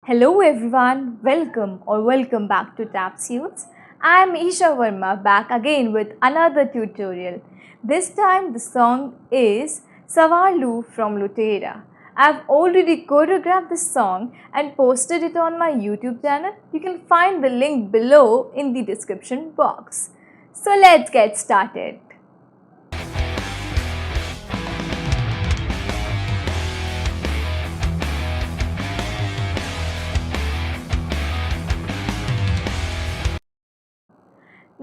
Hello everyone, welcome back to Tapsuits. I am Isha Verma back again with another tutorial. This time the song is Savarlu from Lutera. I have already choreographed the song and posted it on my YouTube channel. You can find the link below in the description box. So let's get started.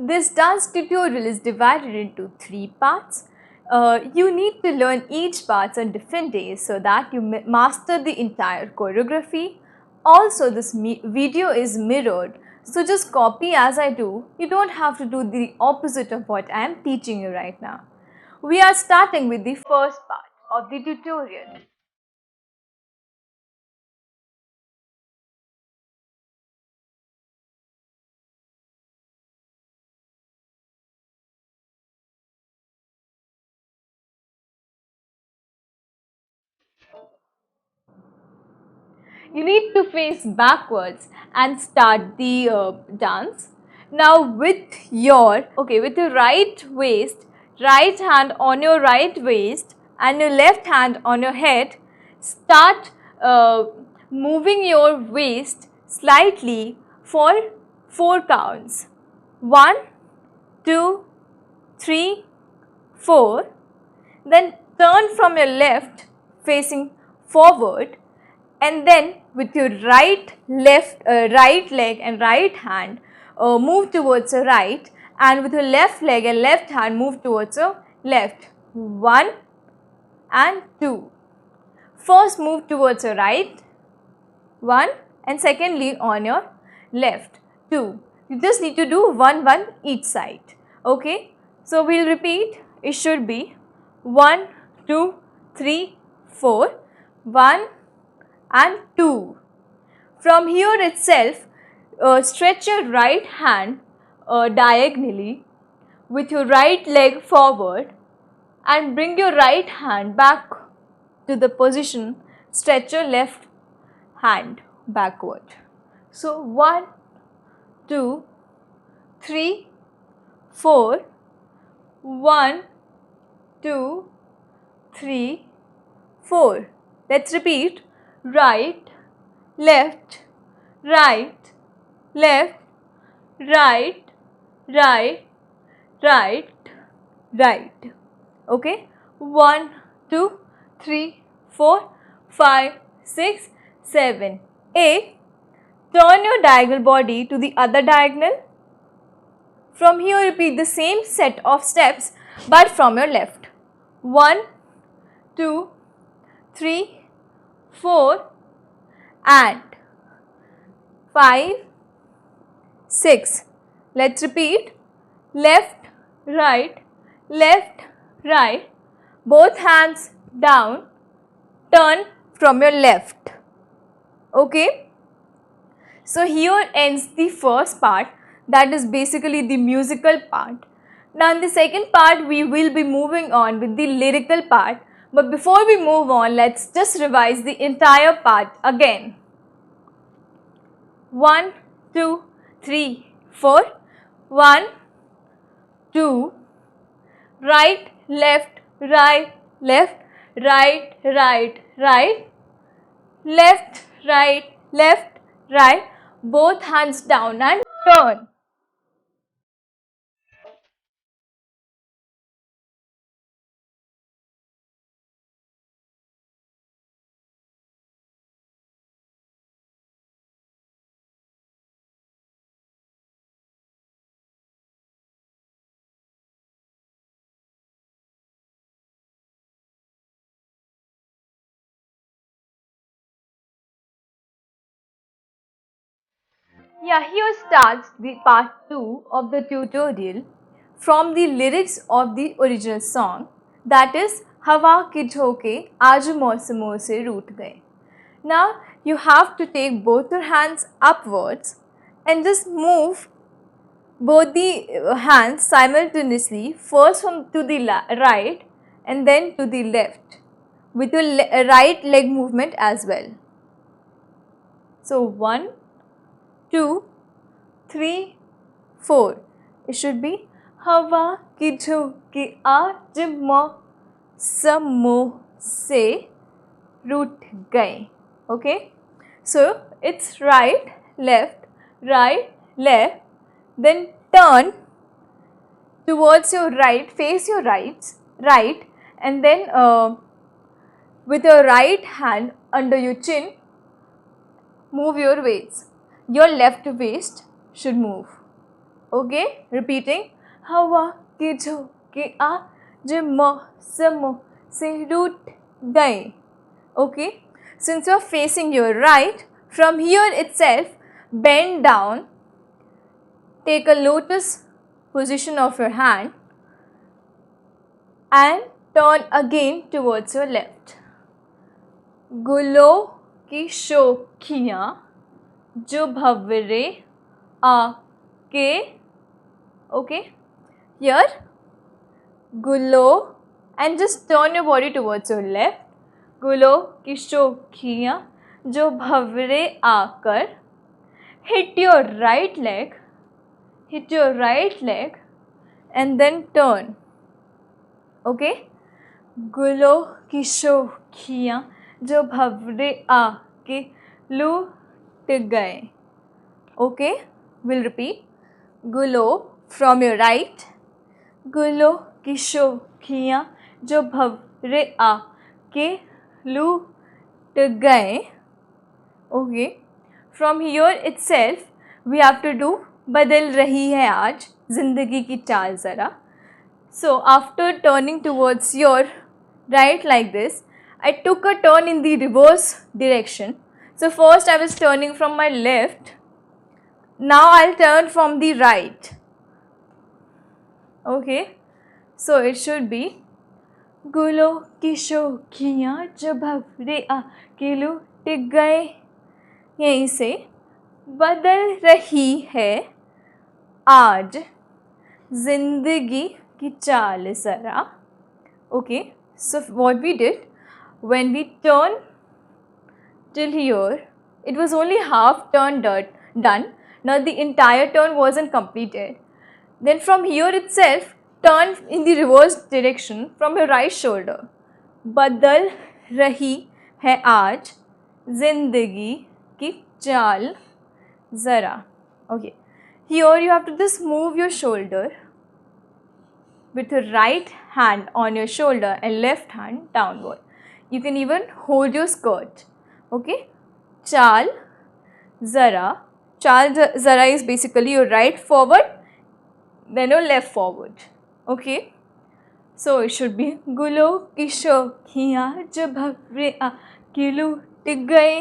This dance tutorial is divided into 3 parts. You need to learn each part on different days so that you master the entire choreography. Also, this video is mirrored, so just copy as I do. You don't have to do the opposite of what I am teaching you right now. We are starting with the first part of the tutorial. You need to face backwards and start the dance. Now with your right hand on your right waist and your left hand on your head, start moving your waist slightly for 4 counts. 1, 2, 3, 4. Then turn from your left facing forward, and then with your right leg and right hand move towards the right, and with your left leg and left hand move towards the left. 1 and 2. First move towards your right, 1, and secondly on your left, 2. You just need to do 1 1 each side. Okay, so we'll repeat. It should be 1 2 3 4, 1 and 2. From here itself, stretch your right hand diagonally with your right leg forward and bring your right hand back to the position. Stretch your left hand backward. So 1, 2, 3, 4, 1, 2, 3, 4. Let's repeat. Right, left, right, left, right, right, right, right. Okay, 1, 2, 3, 4, 5, 6, 7, 8. Turn your diagonal body to the other diagonal. From here, repeat the same set of steps but from your left. 1, 2, 3, 4 and 5, 6. Let's repeat. Left, right, both hands down, turn from your left. Okay. So here ends the first part, that is basically the musical part. Now in the second part we will be moving on with the lyrical part, but before we move on, let's just revise the entire part again. 1, 2, 3, 4. 1, 2, right, left, right, left, right, right, right, left, right, both hands down and turn. Yeah, here starts the part 2 of the tutorial from the lyrics of the original song, that is Hawa ki jhoke aaj मौसमों से रूठ गए. Now you have to take both your hands upwards and just move both the hands simultaneously, first from to the right and then to the left with your right leg movement as well. So 1, 2, 3, 4. It should be हवा की झोंके आज मौसमों से रूठ गए. Okay, so it's right, left, then turn towards your right, face your right, and then with your right hand under your chin, move your waist. Your left waist should move. Okay, repeating. हवा के झोंके आज मौसमों से रूठ गए. Okay, since you are facing your right, from here itself bend down, take a lotus position of your hand and turn again towards your left. गुलों की शोखियाँ जो भंवरे आके. Okay, here गुलों, and just turn your body towards your left. गुलों की शोखियाँ जो भंवरे आकर. Hit your right leg and then turn. Okay, गुलों की शोखियाँ जो भंवरे आके लूट गए. Okay, we'll repeat. गुलों from your right, गुलों की शोखियाँ जो भंवरे आके लूट गए. Okay, from here itself we have to do बदल रही है आज जिंदगी की चाल ज़रा. So after turning towards your right like this, I took a turn in the reverse direction. So first I was turning from my left. Now I'll turn from the right. Okay, so it should be गुलों की शोखियाँ जो भंवरे आके लूट गए. यहीं से बदल रही है आज जिंदगी की चाल ज़रा. Okay, so what we did, when we turn till here, it was only half turn done. Now the entire turn wasn't completed. Then from here itself, turn in the reverse direction from your right shoulder. बदल रही है आज जिंदगी की चाल ज़रा. Okay, here you have to just move your shoulder with your right hand on your shoulder and left hand downward. You can even hold your skirt. Okay, चाल ज़रा. चाल ज़रा is basically your right forward, then your left forward. Okay, so it should be गुलों की शोखियाँ जो भंवरे आके लूट गए.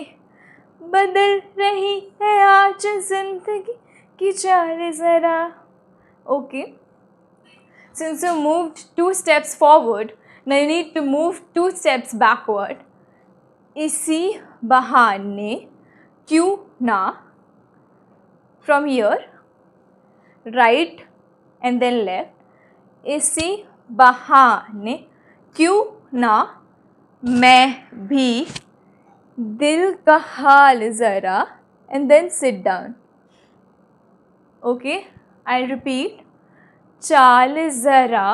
बदल रही है आज जिंदगी की चाल ज़रा. Okay, since you moved 2 steps forward, now you need to move 2 steps backward. इसी बहाने क्यों ना, from here, right and then left. इसी बहाने क्यों ना मैं भी दिल का हाल ज़रा, and then sit down. Okay, I'll repeat. चाल ज़रा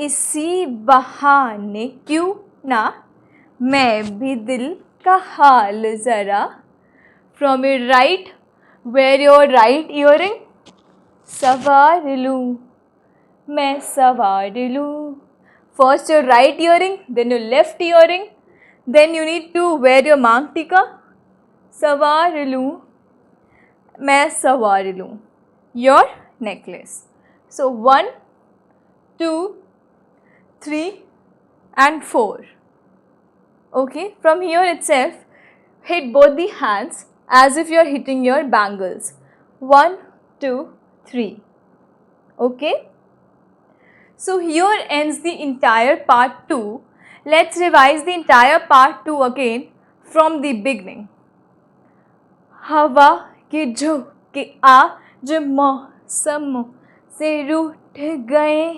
इसी बहाने क्यों ना मैं भी दिल का हाल ज़रा. From your right, wear your right earring. सवार लूँ मैं सवार लूँ. First your right earring, then your left earring. Then you need to wear your मांग टीका. सवार लूँ मैं सवार लूँ. Your necklace. So 1, 2, 3 and 4. Okay, from here itself, hit both the hands as if you are hitting your bangles. 1, 2, 3. Okay, so here ends the entire part 2. Let's revise the entire part 2 again from the beginning. हवा के झोंके आज मौसमों से रूठ गए.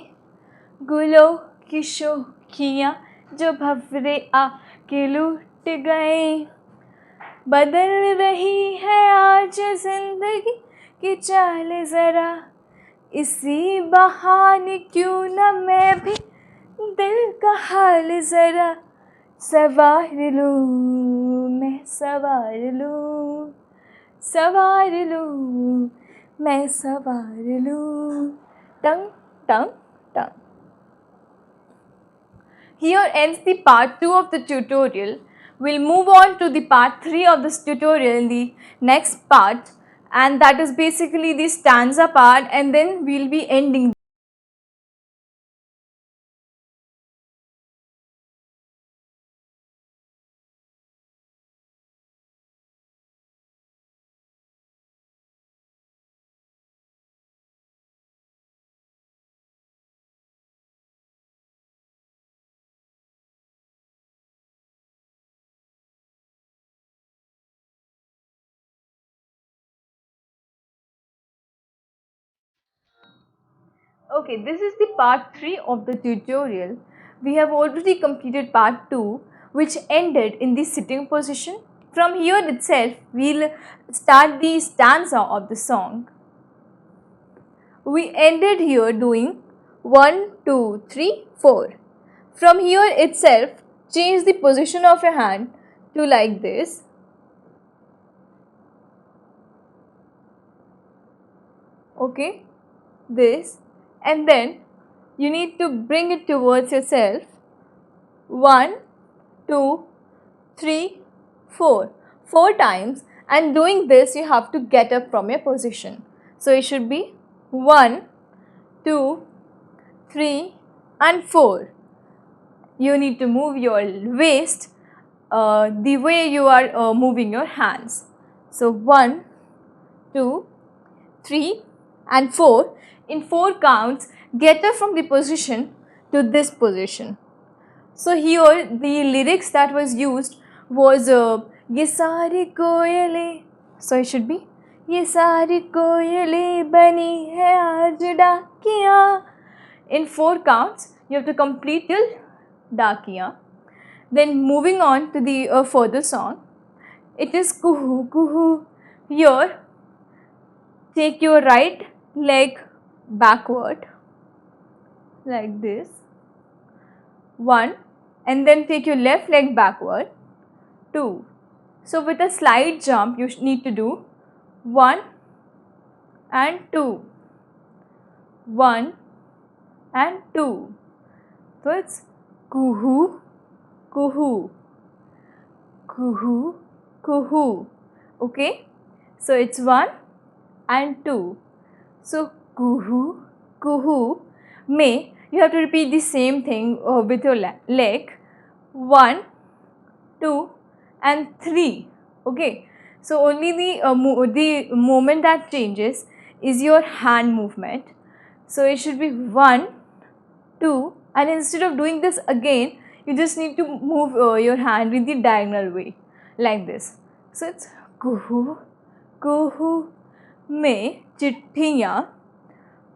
गुलों की शोखियाँ जो भंवरे आके लूट गए. बदल रही है आज जिंदगी की चाल ज़रा, इसी बहाने क्यों न मैं भी दिल का हाल ज़रा सवार लूँ, मैं सवार लूँ, सवार लूँ, मैं सवार लूँ. टंग टंग टंग. Here ends the part 2 of the tutorial. We'll move on to the part 3 of this tutorial in the next part, and that is basically the stanza part, and then we'll be ending. Okay, this is the part 3 of the tutorial. We have already completed part 2, which ended in the sitting position. From here itself, we'll start the stanza of the song. We ended here doing 1, 2, 3, 4. From here itself, change the position of your hand to like this. Okay, this, and then you need to bring it towards yourself. 1, 2, 3, 4. 4 times, and doing this you have to get up from your position. So it should be 1, 2, 3 and 4. You need to move your waist the way you are moving your hands. So 1, 2, 3 and 4. In 4 counts, get up from the position to this position. So here the lyrics that was used was ये सारी कोयले. So it should be ये सारी कोयले बनी है आज डाकियाँ. In 4 counts, you have to complete till डाकियाँ. Then moving on to the further song, it is kuhu kuhu. Here, take your right leg backward like this. 1, and then take your left leg backward. 2. So with a slight jump, you need to do 1 and 2. 1 and 2. So it's kuhu kuhu kuhu kuhu. Okay, so it's 1 and 2. So kuhu kuhu. May you have to repeat the same thing with your leg. 1, 2 and 3. Okay, so only the moment that changes is your hand movement. So it should be 1, 2, and instead of doing this again, you just need to move your hand in the diagonal way like this. So it's kuhu kuhu में चिट्ठियाँ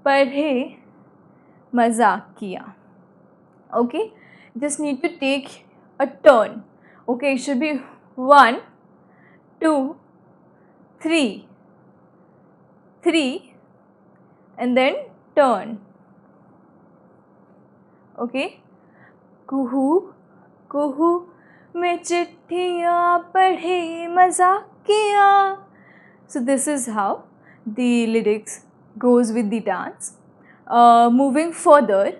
पढ़े मजाकिया. Okay, just need to take a turn. Okay, it should be 1, 2, 3, 3, and then turn. Okay, kuhu kuhu में चिट्ठियाँ पढ़े मजाकिया. So this is how the lyrics goes with the dance. Moving further,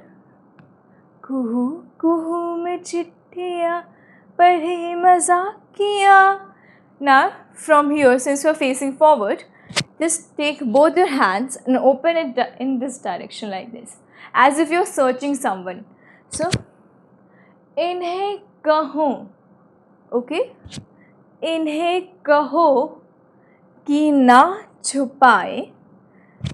kuhu kuhu में चिट्ठियाँ पढ़े मजाकिया. Now from here, since you are facing forward, just take both your hands and open it in this direction like this, as if you are searching someone. So इन्हें कहो. Okay, इन्हें कहो कि ना छुपाए.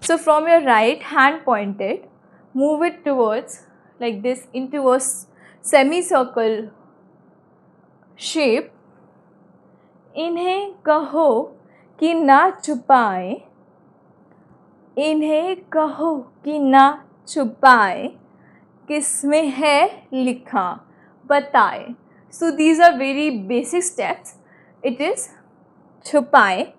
So from your right hand pointed, move it towards like this into a semicircle shape. इन्हें कहो कि ना छुपाए. इन्हें कहो कि ना छुपाए. किसमें है लिखा बताए. So these are very basic steps. It is छुपाए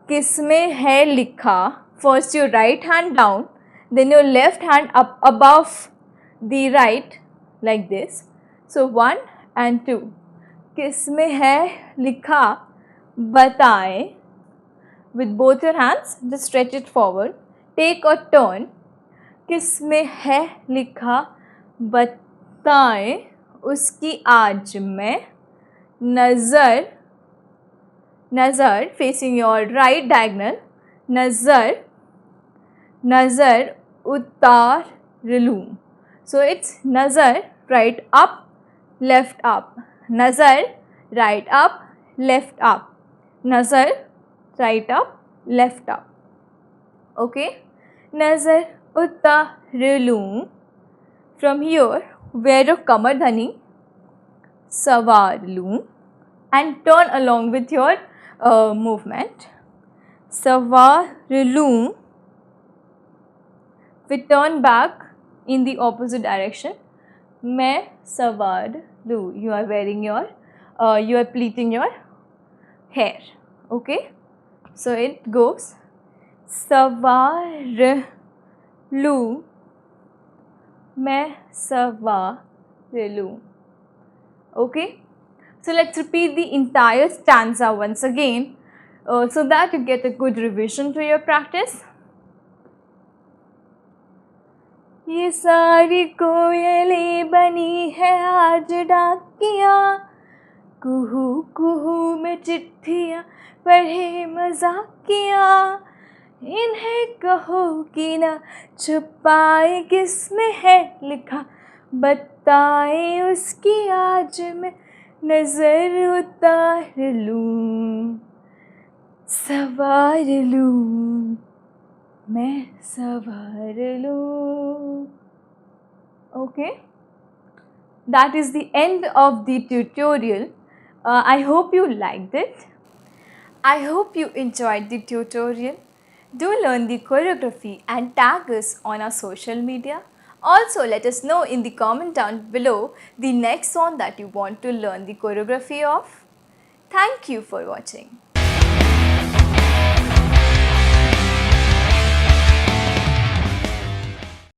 किसमें है लिखा. First your right hand down, then your left hand up above the right like this. So 1 and 2. किसमें है लिखा बताएं. With both your hands, just stretch it forward. Take a turn. किसमें है लिखा बताएं उसकी आज में नज़र. नज़र facing your right diagonal. नज़र उतार लूँ. So it's नज़र right up, left up. नज़र right up, left up. नज़र right up, left up. Okay. नज़र उतार लूँ. From here, wear your कमर धनी. सवार लूँ. And turn along with your movement. सवार लूँ. We turn back in the opposite direction. मैं सवार लूँ. You are wearing your, you are pleating your hair. Okay. So it goes सवार लूँ. मैं सवार लूँ. Okay. So let's repeat the entire stanza once again so that you get a good revision to your practice. ये सारी कोयलें बनी है आज डाकिया. कुहू कुहू में चिट्ठियाँ पढ़े मजाकिया. इन्हें कहो कि ना छुपाए किसमें है लिखा बताए उसकी आज मैं नज़र उतार लूँ. सवार लूँ. मैं सवार लूँ. Okay. That is the end of the tutorial. I hope you liked it. I hope you enjoyed the tutorial. Do learn the choreography and tag us on our social media. Also, let us know in the comment down below the next song that you want to learn the choreography of. Thank you for watching.